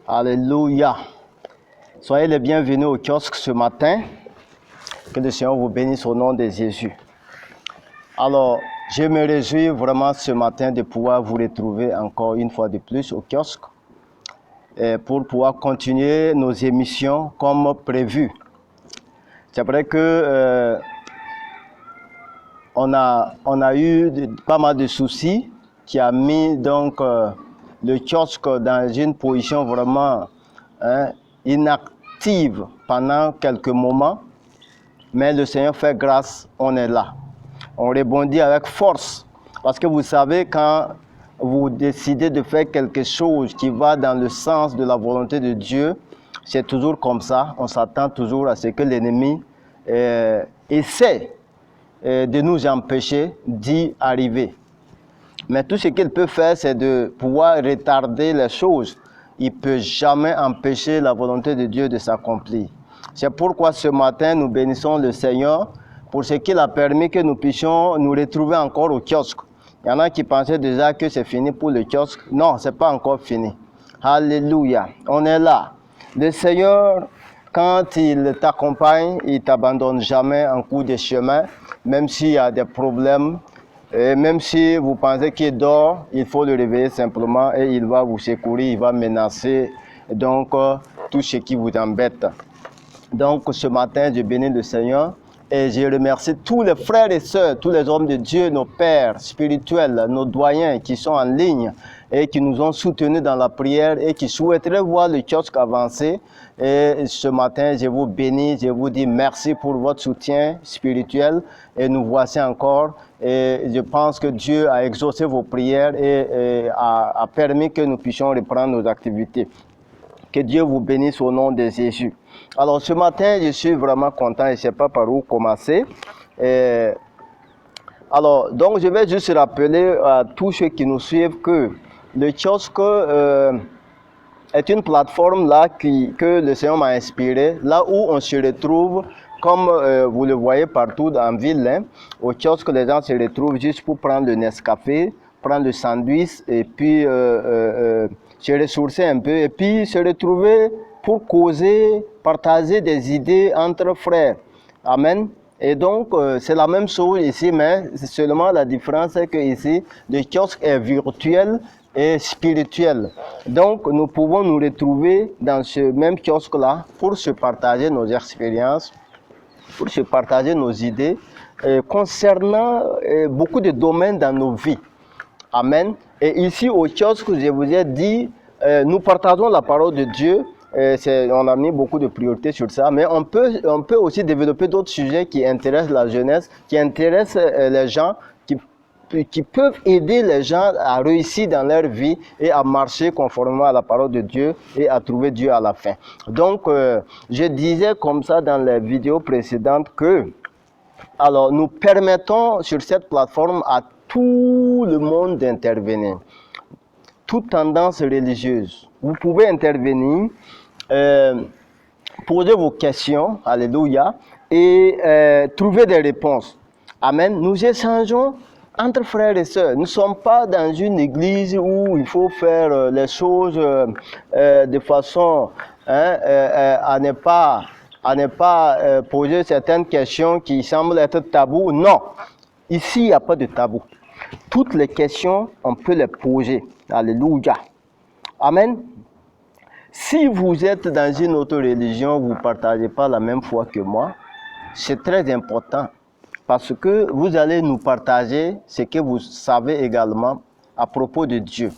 Alléluia. Soyez les bienvenus au kiosque ce matin. Que le Seigneur vous bénisse au nom de Jésus. Alors, je me réjouis vraiment ce matin de pouvoir vous retrouver encore une fois de plus au kiosque pour pouvoir continuer nos émissions comme prévu. C'est vrai que on a eu pas mal de soucis qui a mis donc le kiosque dans une position vraiment inactive pendant quelques moments. Mais le Seigneur fait grâce, on est là. On rebondit avec force. Parce que vous savez, quand vous décidez de faire quelque chose qui va dans le sens de la volonté de Dieu, c'est toujours comme ça. On s'attend toujours à ce que l'ennemi essaie de nous empêcher d'y arriver. Mais tout ce qu'il peut faire, c'est de pouvoir retarder les choses. Il ne peut jamais empêcher la volonté de Dieu de s'accomplir. C'est pourquoi ce matin, nous bénissons le Seigneur pour ce qu'il a permis que nous puissions nous retrouver encore au kiosque. Il y en a qui pensaient déjà que c'est fini pour le kiosque. Non, ce n'est pas encore fini. Alléluia. On est là. Le Seigneur, quand il t'accompagne, il ne t'abandonne jamais en cours de chemin, même s'il y a des problèmes. Et même si vous pensez qu'il dort, il faut le réveiller simplement et il va vous secourir, il va menacer donc tout ce qui vous embête. Donc ce matin, je bénis le Seigneur et je remercie tous les frères et sœurs, tous les hommes de Dieu, nos pères spirituels, nos doyens qui sont en ligne et qui nous ont soutenus dans la prière et qui souhaiteraient voir le kiosque avancer. Et ce matin, je vous bénis, je vous dis merci pour votre soutien spirituel et nous voici encore. Et je pense que Dieu a exaucé vos prières et a permis que nous puissions reprendre nos activités. Que Dieu vous bénisse au nom de Jésus. Alors ce matin, je suis vraiment content, je ne sais pas par où commencer. Alors, donc je vais juste rappeler à tous ceux qui nous suivent que le kiosque est une plateforme là que le Seigneur m'a inspiré, là où on se retrouve, comme vous le voyez partout en ville, hein, au kiosque, les gens se retrouvent juste pour prendre le Nescafé, prendre le sandwich et puis se ressourcer un peu et puis se retrouver pour causer, partager des idées entre frères. Amen. Et donc, c'est la même chose ici, mais seulement la différence est que ici, le kiosque est virtuel et spirituel. Donc, nous pouvons nous retrouver dans ce même kiosque-là pour se partager nos expériences, pour se partager nos idées concernant beaucoup de domaines dans nos vies. Amen. Et ici, au kiosque, je vous ai dit, nous partageons la parole de Dieu. On a mis beaucoup de priorités sur ça, mais on peut aussi développer d'autres sujets qui intéressent la jeunesse, qui intéressent les gens, qui peuvent aider les gens à réussir dans leur vie et à marcher conformément à la parole de Dieu et à trouver Dieu à la fin. Donc, je disais comme ça dans les vidéos précédentes que, alors, nous permettons sur cette plateforme à tout le monde d'intervenir. Toute tendance religieuse. Vous pouvez intervenir, poser vos questions, alléluia, et trouver des réponses. Amen. Nous échangeons entre frères et sœurs. Nous ne sommes pas dans une église où il faut faire les choses de façon à ne pas poser certaines questions qui semblent être tabous. Non, ici il n'y a pas de tabou. Toutes les questions, on peut les poser. Alléluia. Amen. Si vous êtes dans une autre religion, vous ne partagez pas la même foi que moi, c'est très important parce que vous allez nous partager ce que vous savez également à propos de Dieu.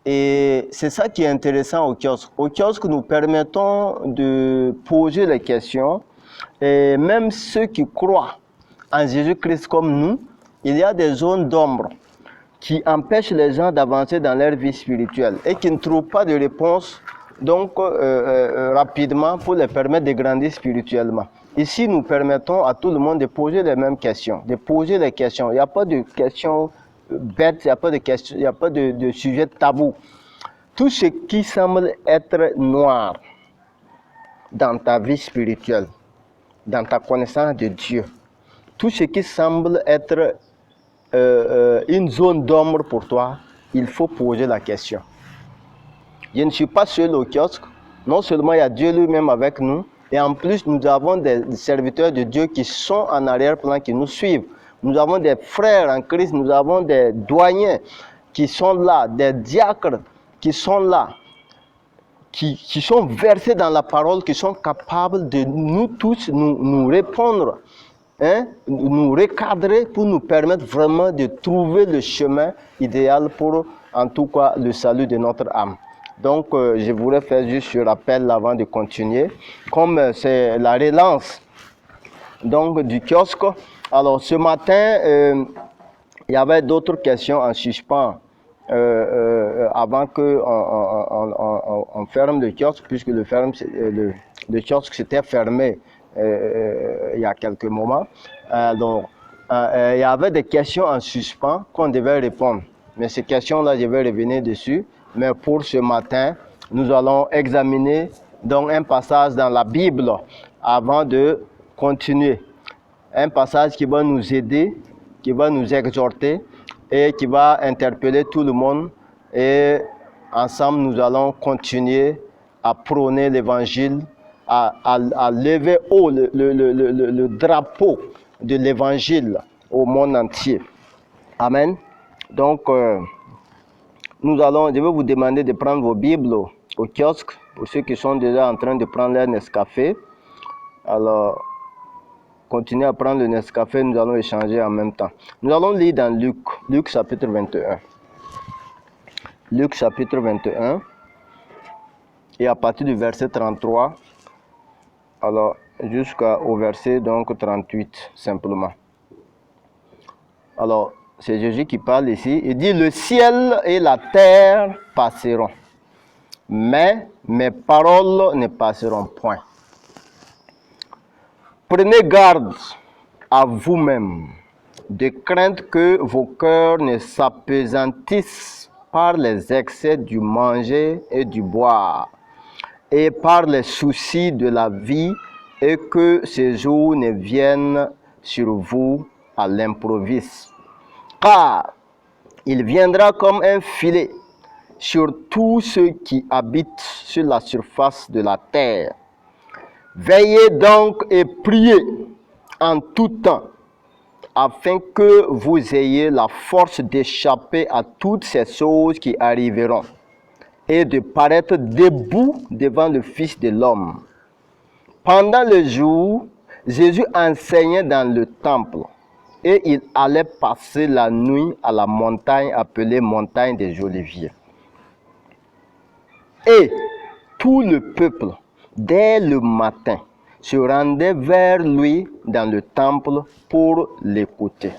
Et c'est ça qui est intéressant au kiosque. Au kiosque, nous permettons de poser les questions et même ceux qui croient en Jésus-Christ comme nous, il y a des zones d'ombre qui empêchent les gens d'avancer dans leur vie spirituelle et qui ne trouvent pas de réponse donc rapidement pour les permettre de grandir spirituellement. Ici, nous permettons à tout le monde de poser les mêmes questions, de poser les questions. Il n'y a pas de questions bêtes, il n'y a pas de sujet tabou. Tout ce qui semble être noir dans ta vie spirituelle, dans ta connaissance de Dieu, tout ce qui semble être une zone d'ombre pour toi, il faut poser la question. Je ne suis pas seul au kiosque. Non seulement il y a Dieu lui-même avec nous, et en plus nous avons des serviteurs de Dieu qui sont en arrière-plan, qui nous suivent. Nous avons des frères en Christ, nous avons des doyens qui sont là, des diacres qui sont là, qui sont versés dans la parole, qui sont capables de nous tous nous répondre, hein, nous recadrer pour nous permettre vraiment de trouver le chemin idéal pour, en tout cas, le salut de notre âme. Donc, je voudrais faire juste ce rappel avant de continuer. Comme c'est la relance donc, du kiosque, alors ce matin, il y avait d'autres questions en suspens avant qu'on ferme le kiosque, puisque le kiosque s'était fermé il y a quelques moments. Donc, il y avait des questions en suspens qu'on devait répondre. Mais ces questions-là, je vais revenir dessus. Mais pour ce matin, nous allons examiner donc un passage dans la Bible avant de continuer. Un passage qui va nous aider, qui va nous exhorter et qui va interpeller tout le monde. Et ensemble, nous allons continuer à prôner l'évangile, à lever haut le drapeau de l'évangile au monde entier. Amen. Donc, je vais vous demander de prendre vos Bibles au kiosque, pour ceux qui sont déjà en train de prendre leur Nescafé. Alors, continuez à prendre le Nescafé, nous allons échanger en même temps. Nous allons lire dans Luc chapitre 21. Luc chapitre 21, et à partir du verset 33, alors jusqu'au verset donc 38 simplement. Alors, c'est Jésus qui parle ici. Il dit, le ciel et la terre passeront, mais mes paroles ne passeront point. Prenez garde à vous-même, de crainte que vos cœurs ne s'appesantissent par les excès du manger et du boire, et par les soucis de la vie, et que ces jours ne viennent sur vous à l'improviste. Car il viendra comme un filet sur tous ceux qui habitent sur la surface de la terre. Veillez donc et priez en tout temps, afin que vous ayez la force d'échapper à toutes ces choses qui arriveront, et de paraître debout devant le Fils de l'homme. Pendant le jour, Jésus enseignait dans le temple, et il allait passer la nuit à la montagne appelée montagne des Oliviers. Et tout le peuple, dès le matin, se rendait vers lui dans le temple pour l'écouter.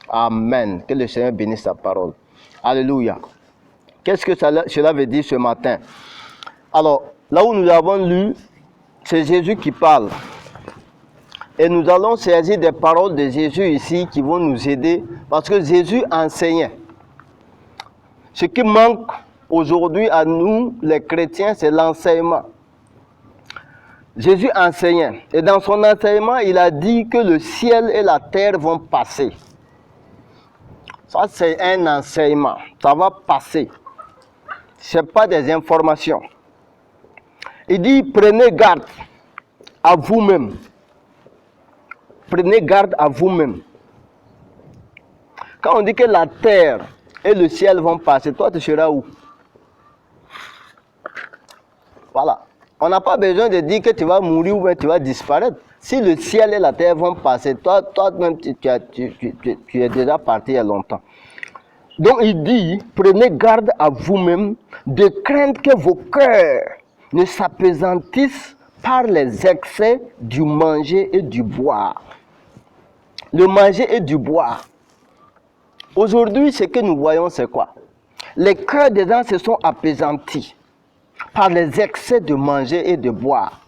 Amen. Que le Seigneur bénisse sa parole. Alléluia. Qu'est-ce que cela veut dire ce matin? Alors, là où nous avons lu, c'est Jésus qui parle. Et nous allons saisir des paroles de Jésus ici qui vont nous aider parce que Jésus enseignait. Ce qui manque aujourd'hui à nous, les chrétiens, c'est l'enseignement. Jésus enseignait. Et dans son enseignement, il a dit que le ciel et la terre vont passer. Ça, c'est un enseignement. Ça va passer. Ce n'est pas des informations. Il dit, prenez garde à vous-même. Prenez garde à vous-même. Quand on dit que la terre et le ciel vont passer, toi, tu seras où? Voilà. On n'a pas besoin de dire que tu vas mourir ou tu vas disparaître. Si le ciel et la terre vont passer, toi-même, tu es déjà parti il y a longtemps. Donc, il dit, prenez garde à vous-même, de crainte que vos cœurs ne s'appesantissent par les excès du manger et du boire. Le manger et du boire. Aujourd'hui, ce que nous voyons, c'est quoi? Les cœurs des gens se sont appesantis par les excès de manger et de boire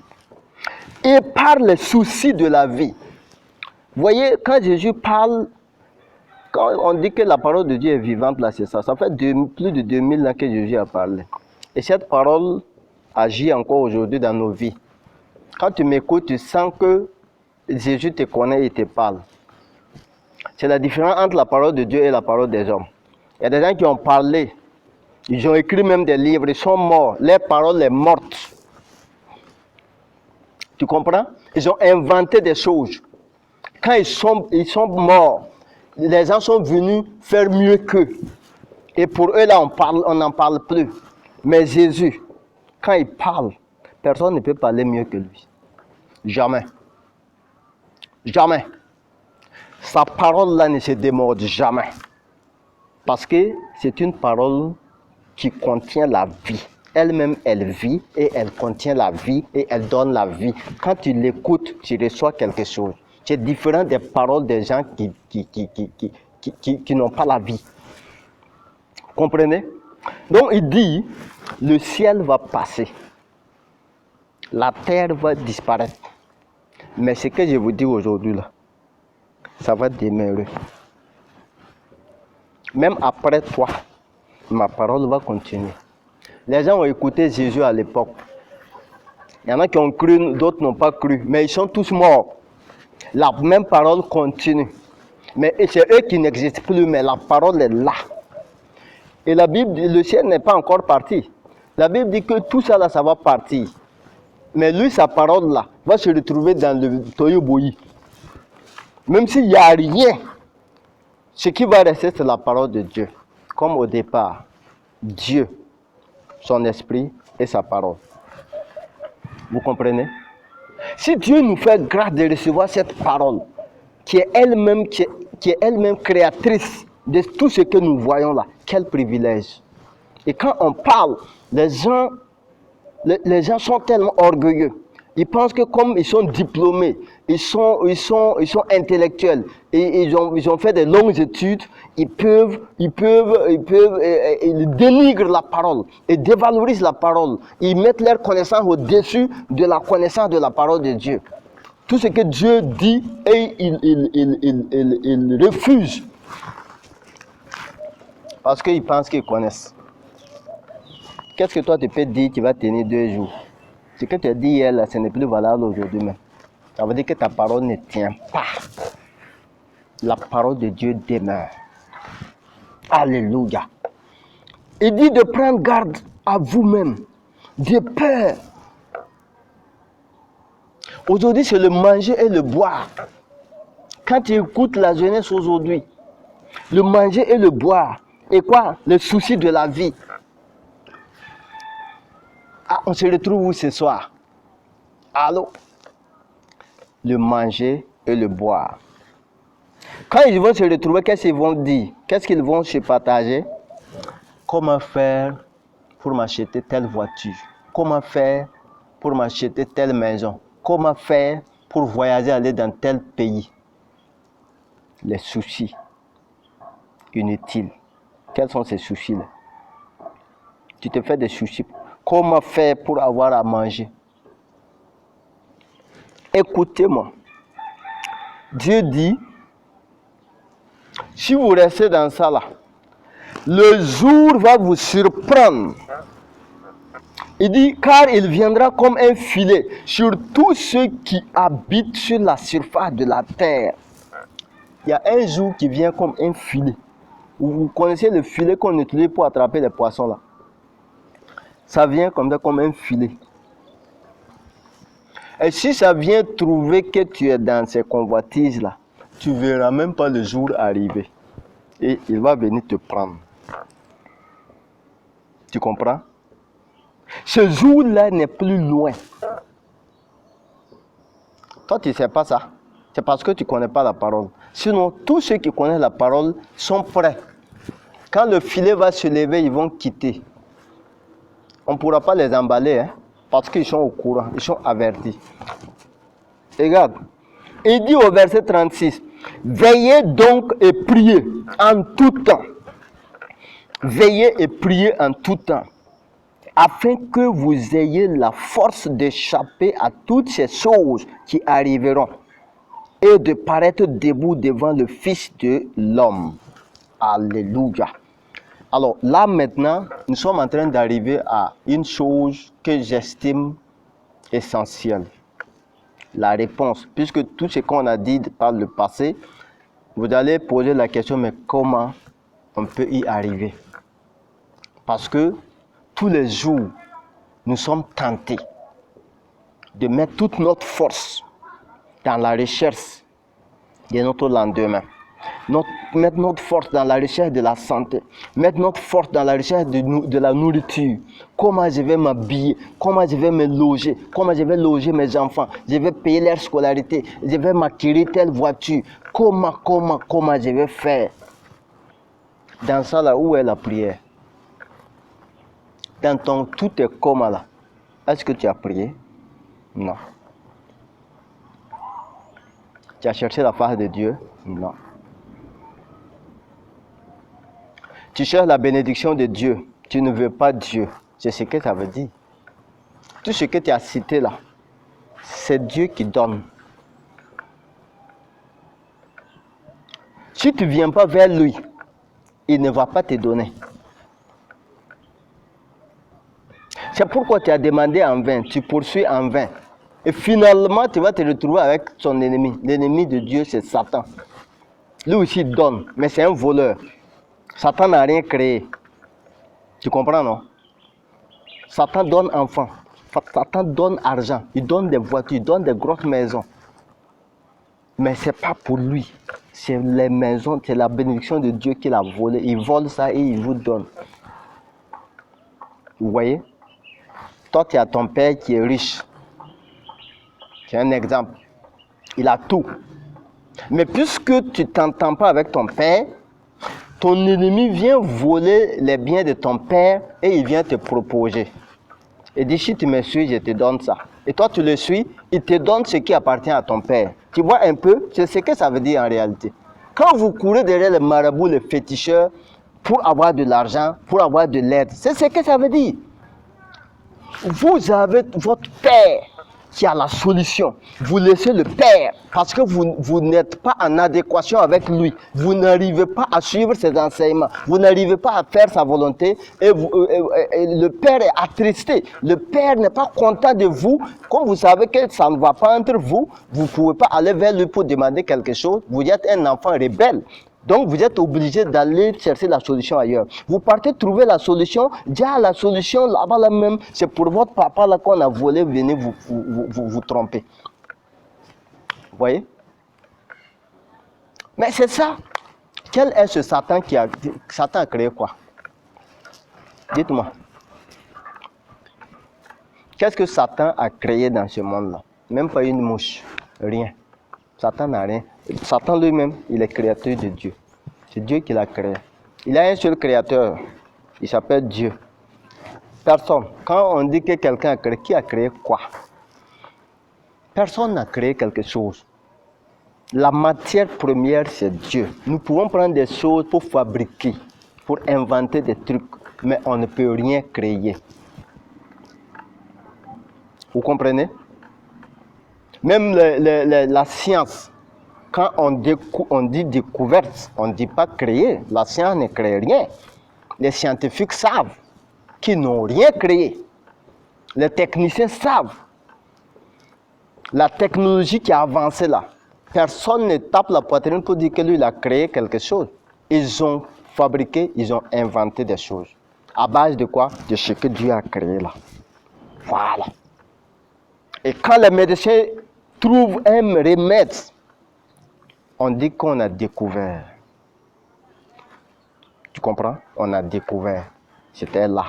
et par les soucis de la vie. Vous voyez, quand Jésus parle, quand on dit que la parole de Dieu est vivante, là, c'est ça. Ça fait plus de 2000 ans que Jésus a parlé. Et cette parole agit encore aujourd'hui dans nos vies. Quand tu m'écoutes, tu sens que Jésus te connaît et te parle. C'est la différence entre la parole de Dieu et la parole des hommes. Il y a des gens qui ont parlé Ils ont écrit même des livres, ils sont morts. Leur parole est morte. Tu comprends? Ils ont inventé des choses. Quand ils sont morts, les gens sont venus faire mieux qu'eux. Et pour eux, là, on n'en parle plus. Mais Jésus, quand il parle, personne ne peut parler mieux que lui. Jamais. Jamais. Sa parole-là ne se démorde jamais. Parce que c'est une parole qui contient la vie. Elle-même, elle vit et elle contient la vie et elle donne la vie. Quand tu l'écoutes, tu reçois quelque chose. C'est différent des paroles des gens qui n'ont pas la vie. Comprenez? Donc il dit, le ciel va passer. La terre va disparaître. Mais ce que je vous dis aujourd'hui là, ça va demeurer. Même après toi, ma parole va continuer. Les gens ont écouté Jésus à l'époque. Il y en a qui ont cru, d'autres n'ont pas cru, mais ils sont tous morts. La même parole continue. Mais c'est eux qui n'existent plus, mais la parole est là. Et la Bible dit, le ciel n'est pas encore parti. La Bible dit que tout ça là, ça va partir. Mais lui, sa parole là, va se retrouver dans le Toyoboyi. Même s'il n'y a rien, ce qui va rester, c'est la parole de Dieu. Comme au départ, Dieu, son esprit et sa parole. Vous comprenez? Si Dieu nous fait grâce de recevoir cette parole, qui est elle-même créatrice de tout ce que nous voyons là, quel privilège. Et quand on parle, les gens sont tellement orgueilleux. Ils pensent que comme ils sont diplômés, ils sont intellectuels, et ils ont fait de longues études, ils dénigrent la parole et dévalorisent la parole. Ils mettent leur connaissance au-dessus de la connaissance de la parole de Dieu. Tout ce que Dieu dit, et ils refusent. Parce qu'ils pensent qu'ils connaissent. Qu'est-ce que toi tu peux dire qui va tenir 2 jours? Ce que tu as dit hier, là, ce n'est plus valable aujourd'hui même. Ça veut dire que ta parole ne tient pas. La parole de Dieu demeure. Alléluia. Il dit de prendre garde à vous-même, de peur. Aujourd'hui, c'est le manger et le boire. Quand tu écoutes la jeunesse aujourd'hui, le manger et le boire, et quoi? Le souci de la vie. Ah, on se retrouve où ce soir? Allô? Le manger et le boire. Quand ils vont se retrouver, qu'est-ce qu'ils vont dire? Qu'est-ce qu'ils vont se partager? Comment faire pour m'acheter telle voiture? Comment faire pour m'acheter telle maison? Comment faire pour voyager, aller dans tel pays? Les soucis inutiles. Quels sont ces soucis-là? Tu te fais des soucis. Comment faire pour avoir à manger? Écoutez-moi. Dieu dit, si vous restez dans ça là, le jour va vous surprendre. Il dit, car il viendra comme un filet sur tous ceux qui habitent sur la surface de la terre. Il y a un jour qui vient comme un filet. Vous connaissez le filet qu'on utilise pour attraper les poissons là? Ça vient comme un filet. Et si ça vient trouver que tu es dans ces convoitises là, tu ne verras même pas le jour arriver. Et il va venir te prendre. Tu comprends? Ce jour-là n'est plus loin. Toi, tu ne sais pas ça. C'est parce que tu ne connais pas la parole. Sinon, tous ceux qui connaissent la parole sont prêts. Quand le filet va se lever, ils vont quitter. On ne pourra pas les emballer, hein, parce qu'ils sont au courant, ils sont avertis. Regarde, il dit au verset 36, veillez donc et priez en tout temps. Veillez et priez en tout temps, afin que vous ayez la force d'échapper à toutes ces choses qui arriveront et de paraître debout devant le Fils de l'homme. Alléluia. Alors là maintenant, nous sommes en train d'arriver à une chose que j'estime essentielle. La réponse, puisque tout ce qu'on a dit par le passé, vous allez poser la question, mais comment on peut y arriver? Parce que tous les jours, nous sommes tentés de mettre toute notre force dans la recherche de notre lendemain. Mettre notre force dans la recherche de la santé, mettre notre force dans la recherche de la nourriture. Comment je vais m'habiller, comment je vais me loger, comment je vais loger mes enfants, je vais payer leur scolarité, je vais m'acquérir telle voiture. Comment je vais faire? Dans ça là, où est la prière? Dans ton tout est comment là? Est-ce que tu as prié? Non. Tu as cherché la face de Dieu? Non. Tu cherches la bénédiction de Dieu. Tu ne veux pas Dieu. C'est ce que ça veut dire. Tout ce que tu as cité là, c'est Dieu qui donne. Si tu ne viens pas vers lui, il ne va pas te donner. C'est pourquoi tu as demandé en vain, tu poursuis en vain. Et finalement, tu vas te retrouver avec son ennemi. L'ennemi de Dieu, c'est Satan. Lui aussi, il donne, mais c'est un voleur. Satan n'a rien créé. Tu comprends, non? Satan donne enfant. Satan donne argent. Il donne des voitures, il donne des grosses maisons. Mais ce n'est pas pour lui. C'est les maisons, c'est la bénédiction de Dieu qu'il a volé. Il vole ça et il vous donne. Vous voyez? Toi, tu as ton père qui est riche. C'est un exemple. Il a tout. Mais puisque tu ne t'entends pas avec ton père, ton ennemi vient voler les biens de ton père et il vient te proposer. Il dit, si tu me suis, je te donne ça. Et toi, tu le suis, il te donne ce qui appartient à ton père. Tu vois un peu, c'est ce que ça veut dire en réalité. Quand vous courez derrière les marabouts, les féticheurs, pour avoir de l'argent, pour avoir de l'aide, c'est ce que ça veut dire. Vous avez votre père qui a la solution. Vous laissez le père parce que vous n'êtes pas en adéquation avec lui. Vous n'arrivez pas à suivre ses enseignements. Vous n'arrivez pas à faire sa volonté et le père est attristé. Le père n'est pas content de vous. Comme vous savez que ça ne va pas entre vous, vous ne pouvez pas aller vers lui pour demander quelque chose. Vous êtes un enfant rebelle. Donc, vous êtes obligé d'aller chercher la solution ailleurs. Vous partez trouver la solution. Déjà, la solution là-bas, là même, c'est pour votre papa là qu'on a volé, venez vous tromper. Vous voyez? Mais c'est ça. Quel est ce Satan Satan a créé quoi? Dites-moi. Qu'est-ce que Satan a créé dans ce monde-là? Même pas une mouche. Rien. Satan n'a rien. Satan lui-même, il est créateur de Dieu. C'est Dieu qui l'a créé. Il a un seul créateur. Il s'appelle Dieu. Personne. Quand on dit que quelqu'un a créé, qui a créé quoi? Personne n'a créé quelque chose. La matière première, c'est Dieu. Nous pouvons prendre des choses pour fabriquer, pour inventer des trucs, mais on ne peut rien créer. Vous comprenez? Même la science, quand on dit découverte, on ne dit pas créer. La science ne crée rien. Les scientifiques savent qu'ils n'ont rien créé. Les techniciens savent. La technologie qui a avancé là, personne ne tape la poitrine pour dire que lui il a créé quelque chose. Ils ont fabriqué, ils ont inventé des choses. À base de quoi? De ce que Dieu a créé là. Voilà. Et quand les médecins trouvent un remède, on dit qu'on a découvert. Tu comprends? On a découvert. C'était là.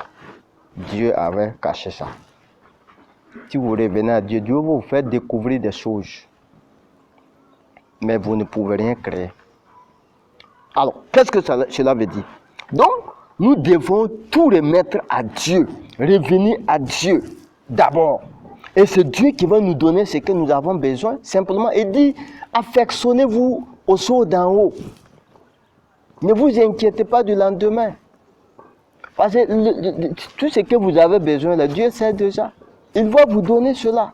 Dieu avait caché ça. Si vous revenez à Dieu, Dieu va vous faire découvrir des choses. Mais vous ne pouvez rien créer. Alors, qu'est-ce que cela veut dire? Donc, nous devons tout remettre à Dieu. Revenir à Dieu d'abord. Et c'est Dieu qui va nous donner ce que nous avons besoin. Simplement, il dit, affectionnez-vous aux choses d'en haut. Ne vous inquiétez pas du lendemain. Parce que tout ce que vous avez besoin, là, Dieu sait déjà. Il va vous donner cela.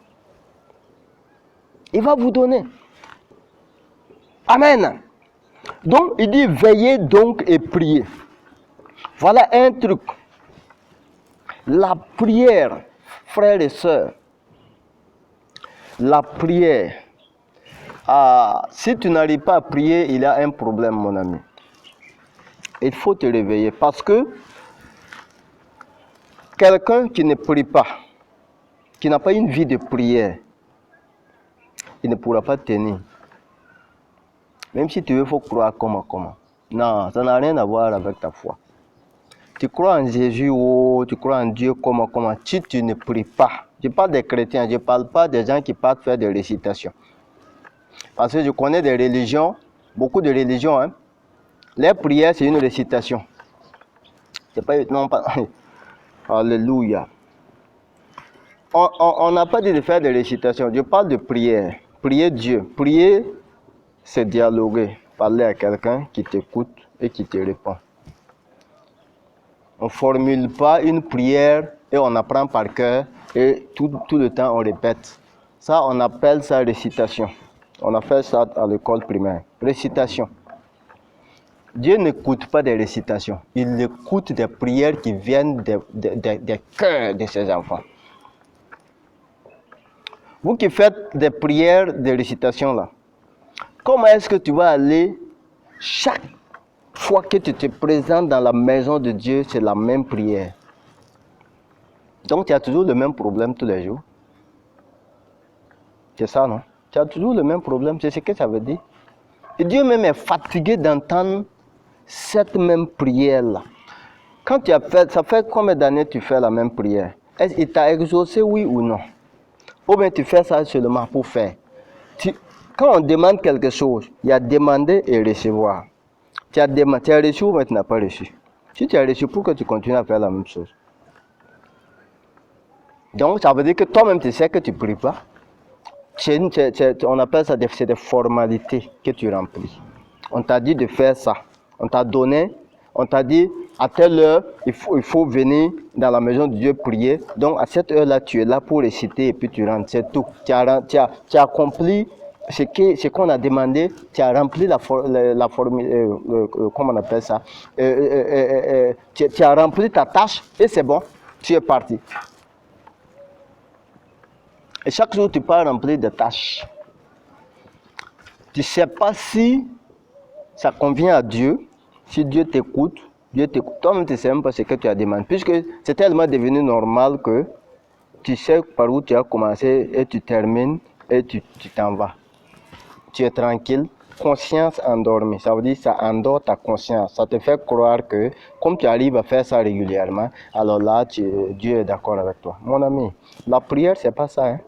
Il va vous donner. Amen. Donc, il dit, veillez donc et priez. Voilà un truc. La prière, frères et sœurs, la prière, si tu n'arrives pas à prier, il y a un problème, mon ami. Il faut te réveiller parce que Quelqu'un qui ne prie pas, qui n'a pas une vie de prière, il ne pourra pas tenir. Même si tu veux, il faut croire comment. Non, ça n'a rien à voir avec ta foi. Tu crois en Jésus ou tu crois en Dieu comment. Si tu ne pries pas, je parle des chrétiens, je ne parle pas des gens qui partent faire des récitations. Parce que je connais des religions, beaucoup de religions, hein. Les prières, c'est une récitation. C'est pas, non, pas. Alléluia. On n'a pas dit de faire des récitations, je parle de prière. Prier Dieu. Prier, c'est dialoguer, parler à quelqu'un qui t'écoute et qui te répond. On ne formule pas une prière et on apprend par cœur et tout le temps on répète. Ça, on appelle ça récitation. On a fait ça à l'école primaire. Récitation. Dieu n'écoute pas des récitations. Il écoute des prières qui viennent des cœurs de ses enfants. Vous qui faites des prières de récitation là, comment est-ce que tu vas aller chaque fois que tu te présentes dans la maison de Dieu, c'est la même prière? Donc tu as toujours le même problème tous les jours. C'est ça, non? Tu as toujours le même problème, c'est ce que ça veut dire. Et Dieu même est fatigué d'entendre cette même prière-là. Quand tu as fait, ça fait combien d'années tu fais la même prière? Est-ce qu'il t'a exaucé, oui ou non? Ou bien tu fais ça seulement pour faire? Quand on demande quelque chose, il y a demander et recevoir. Tu as reçu ou bien tu n'as pas reçu? Si tu as reçu, pourquoi tu continues à faire la même chose? Donc ça veut dire que toi-même tu sais que tu ne pries pas. On appelle ça c'est des formalités que tu remplis. On t'a dit de faire ça. On t'a donné, on t'a dit à telle heure, il faut venir dans la maison de Dieu prier. Donc à cette heure-là, tu es là pour réciter et puis tu rentres. C'est tout. Tu as accompli ce qu'on a demandé. Tu as rempli la formule, comment on appelle ça? Tu as rempli ta tâche et c'est bon. Tu es parti. Et chaque jour, tu pars remplir des tâches. Tu ne sais pas si ça convient à Dieu, si Dieu t'écoute. Toi-même, tu ne sais même pas ce que tu as demandé. Puisque c'est tellement devenu normal que tu sais par où tu as commencé et tu termines et tu t'en vas. Tu es tranquille, conscience endormie. Ça veut dire que ça endort ta conscience. Ça te fait croire que comme tu arrives à faire ça régulièrement, alors là, Dieu est d'accord avec toi. Mon ami, la prière, c'est pas ça. Hein?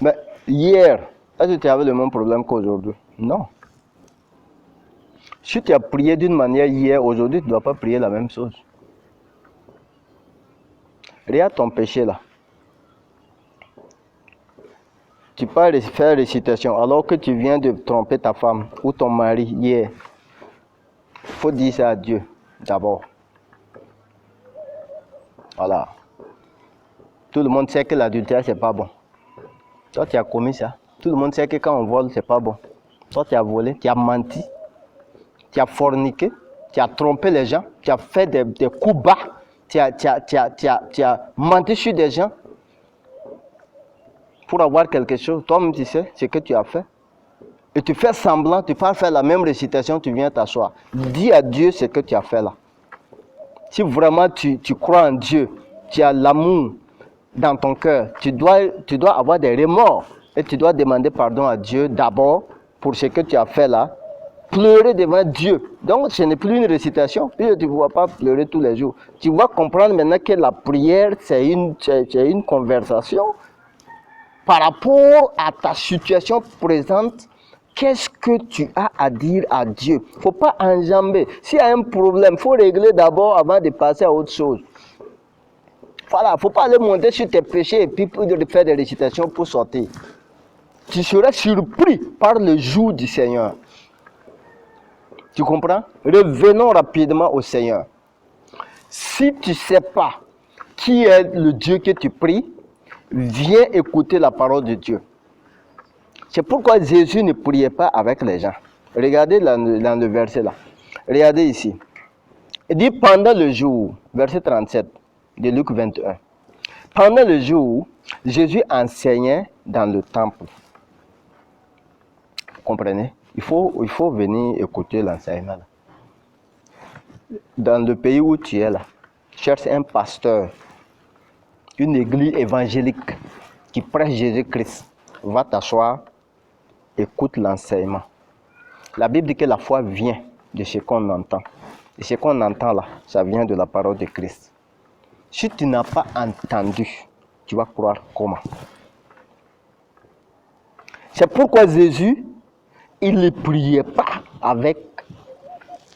Mais hier, est-ce que tu avais le même problème qu'aujourd'hui? Non. Si tu as prié d'une manière hier, aujourd'hui, tu ne dois pas prier la même chose. Regarde ton péché là. Tu peux faire récitation alors que tu viens de tromper ta femme ou ton mari hier. Il faut dire ça à Dieu d'abord. Voilà. Tout le monde sait que l'adultère, c'est pas bon. Toi, tu as commis ça. Tout le monde sait que quand on vole, c'est pas bon. Toi, tu as volé, tu as menti, tu as forniqué, tu as trompé les gens, tu as fait des coups bas, tu as menti sur des gens pour avoir quelque chose. Toi-même, tu sais ce que tu as fait. Et tu fais semblant, tu pars faire la même récitation, tu viens t'asseoir. Dis à Dieu ce que tu as fait là. Si vraiment tu crois en Dieu, tu as l'amour dans ton cœur, tu dois avoir des remords et tu dois demander pardon à Dieu d'abord pour ce que tu as fait là. Pleurer devant Dieu. Donc ce n'est plus une récitation, puisque tu ne vas pas pleurer tous les jours. Tu vas comprendre maintenant que la prière, c'est une conversation par rapport à ta situation présente. Qu'est-ce que tu as à dire à Dieu? Il ne faut pas enjamber. S'il y a un problème, il faut régler d'abord avant de passer à autre chose. Voilà, il ne faut pas aller monter sur tes péchés et puis faire des récitations pour sortir. Tu seras surpris par le jour du Seigneur. Tu comprends? Revenons rapidement au Seigneur. Si tu ne sais pas qui est le Dieu que tu pries, viens écouter la parole de Dieu. C'est pourquoi Jésus ne priait pas avec les gens. Regardez dans le verset là. Regardez ici. Il dit pendant le jour, verset 37 de Luc 21. Pendant le jour, Jésus enseignait dans le temple. Vous comprenez? Il faut venir écouter l'enseignement. Dans le pays où tu es là, cherches un pasteur, une église évangélique qui prêche Jésus-Christ, va t'asseoir, écoute l'enseignement. La Bible dit que la foi vient de ce qu'on entend. Et ce qu'on entend là, ça vient de la parole de Christ. Si tu n'as pas entendu, tu vas croire comment? C'est pourquoi Jésus, il ne priait pas avec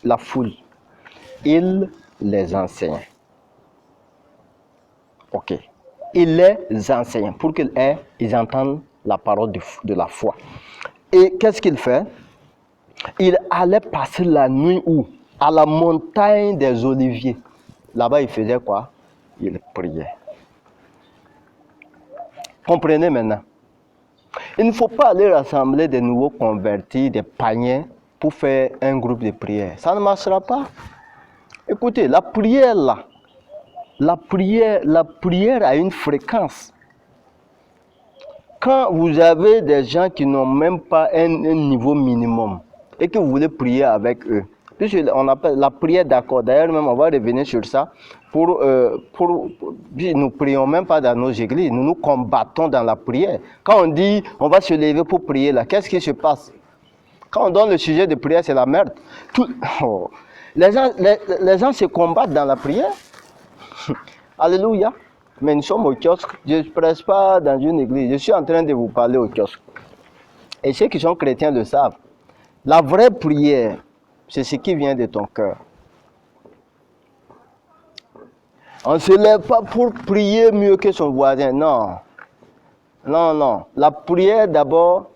la foule. Il les enseignait. Ok. Il les enseignait pour qu'ils entendent la parole de la foi. Et qu'est-ce qu'il fait? Il allait passer la nuit où? À la montagne des Oliviers. Là-bas, il faisait quoi? Il priait. Comprenez maintenant. Il ne faut pas aller rassembler des nouveaux convertis, des païens, pour faire un groupe de prière. Ça ne marchera pas. Écoutez, la prière là, la prière a une fréquence. Quand vous avez des gens qui n'ont même pas un niveau minimum et que vous voulez prier avec eux, on appelle la prière d'accord. D'ailleurs, même on va revenir sur ça. Nous ne prions même pas dans nos églises, nous nous combattons dans la prière. Quand on dit on va se lever pour prier là, qu'est-ce qui se passe? Quand on donne le sujet de prière, c'est la merde. Les gens se combattent dans la prière. Alléluia. Mais nous sommes au kiosque. Je ne presse pas dans une église. Je suis en train de vous parler au kiosque. Et ceux qui sont chrétiens le savent. La vraie prière, c'est ce qui vient de ton cœur. On ne se lève pas pour prier mieux que son voisin. Non. Non, non. La prière, d'abord,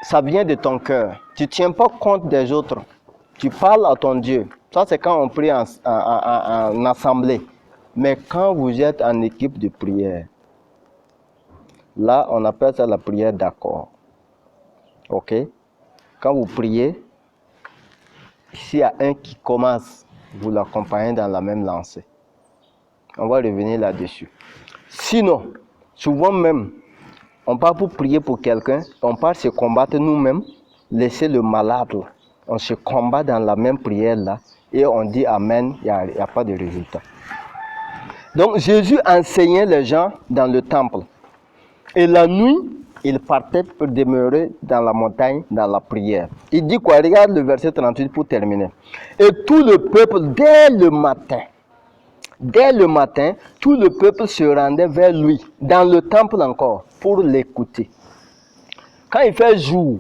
ça vient de ton cœur. Tu ne tiens pas compte des autres. Tu parles à ton Dieu. Ça, c'est quand on prie en assemblée. Mais quand vous êtes en équipe de prière, là, on appelle ça la prière d'accord. Ok? Quand vous priez, s'il y a un qui commence, vous l'accompagnez dans la même lancée. On va revenir là-dessus. Sinon, souvent même, on part pour prier pour quelqu'un, on part se combattre nous-mêmes, laisser le malade là. On se combat dans la même prière là, et on dit Amen, il n'y a pas de résultat. Donc Jésus enseignait les gens dans le temple. Et la nuit, il partait pour demeurer dans la montagne, dans la prière. Il dit quoi? Regarde le verset 38 pour terminer. Et tout le peuple, dès le matin, tout le peuple se rendait vers lui, dans le temple encore, pour l'écouter. Quand il fait jour,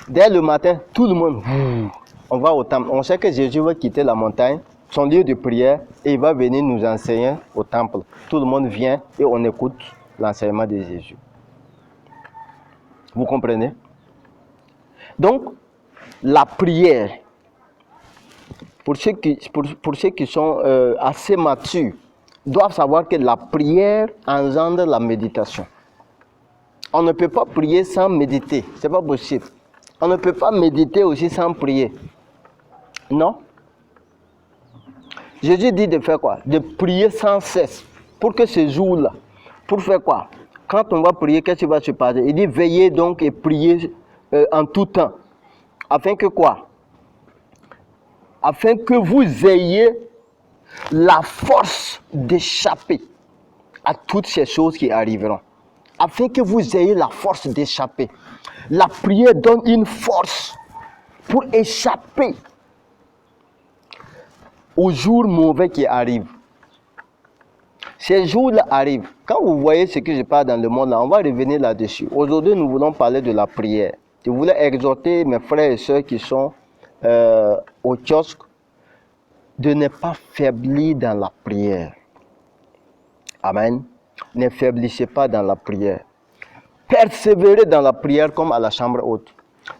dès le matin, tout le monde, on va au temple. On sait que Jésus va quitter la montagne, son lieu de prière, et il va venir nous enseigner au temple. Tout le monde vient et on écoute l'enseignement de Jésus. Vous comprenez? Donc, la prière, pour ceux qui sont assez matures, doivent savoir que la prière engendre la méditation. On ne peut pas prier sans méditer, c'est pas possible. On ne peut pas méditer aussi sans prier. Non? Jésus dit de faire quoi? De prier sans cesse. Pour que ce jour-là, pour faire quoi? Quand on va prier, qu'est-ce qui va se passer? Il dit veillez donc et priez en tout temps. Afin que quoi? Afin que vous ayez la force d'échapper à toutes ces choses qui arriveront. Afin que vous ayez la force d'échapper. La prière donne une force pour échapper aux jours mauvais qui arrivent. Ces jours-là arrivent. Quand vous voyez ce que je parle dans le monde, là, on va revenir là-dessus. Aujourd'hui, nous voulons parler de la prière. Je voulais exhorter mes frères et sœurs qui sont au kiosque de ne pas faiblir dans la prière. Amen. Ne faiblissez pas dans la prière. Persévérez dans la prière comme à la chambre haute.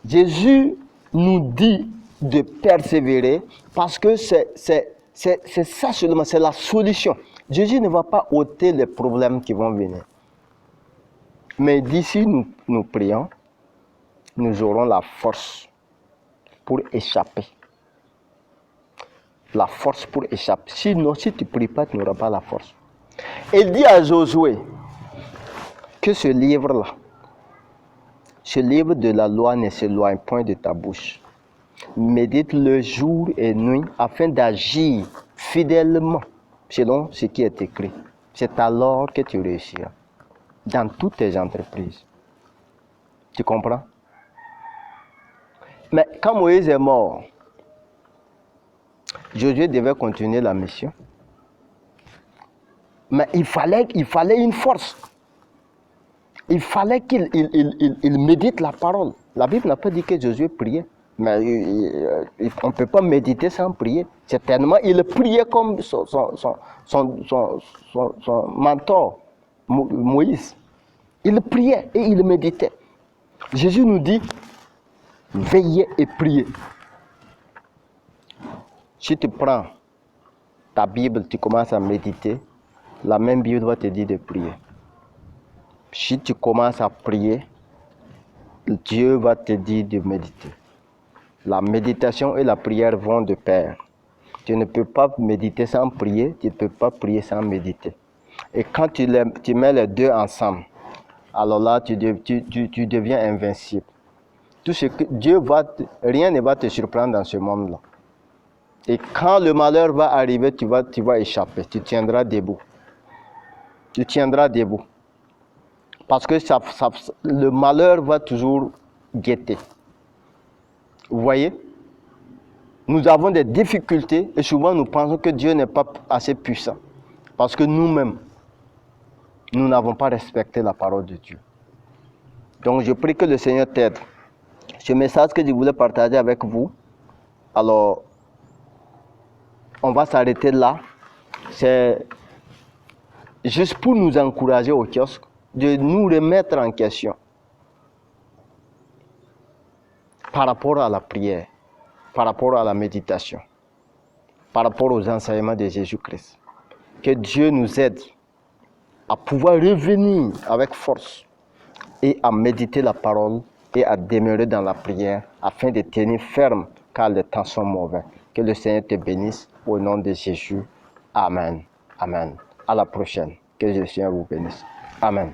Jésus nous dit de persévérer parce que c'est ça seulement, c'est la solution. Jésus ne va pas ôter les problèmes qui vont venir. Mais d'ici nous prions, nous aurons la force pour échapper. La force pour échapper. Sinon, si tu ne pries pas, tu n'auras pas la force. Il dit à Josué que ce livre-là, ce livre de la loi ne s'éloigne point de ta bouche. Médite le jour et nuit afin d'agir fidèlement selon ce qui est écrit. C'est alors que tu réussiras dans toutes tes entreprises. Tu comprends? Mais quand Moïse est mort, Josué devait continuer la mission. Mais il fallait une force. Il fallait qu'il médite la parole. La Bible n'a pas dit que Josué priait. Mais on ne peut pas méditer sans prier. Certainement, il priait comme son mentor, Moïse. Il priait et il méditait. Jésus nous dit, veillez et priez. Si tu prends ta Bible, tu commences à méditer, la même Bible va te dire de prier. Si tu commences à prier, Dieu va te dire de méditer. La méditation et la prière vont de pair. Tu ne peux pas méditer sans prier, tu ne peux pas prier sans méditer. Et quand tu mets les deux ensemble, alors là, tu deviens invincible. Tout ce que rien ne va te surprendre dans ce monde-là. Et quand le malheur va arriver, tu vas échapper, tu tiendras debout. Tu tiendras debout. Parce que le malheur va toujours guetter. Vous voyez? Nous avons des difficultés et souvent nous pensons que Dieu n'est pas assez puissant. Parce que nous-mêmes, nous n'avons pas respecté la parole de Dieu. Donc je prie que le Seigneur t'aide. Ce message que je voulais partager avec vous, alors on va s'arrêter là. C'est juste pour nous encourager au kiosque, de nous remettre en question par rapport à la prière, par rapport à la méditation, par rapport aux enseignements de Jésus-Christ. Que Dieu nous aide à pouvoir revenir avec force et à méditer la parole et à demeurer dans la prière afin de tenir ferme car les temps sont mauvais. Que le Seigneur te bénisse au nom de Jésus. Amen. Amen. À la prochaine. Que le Seigneur vous bénisse. Amen.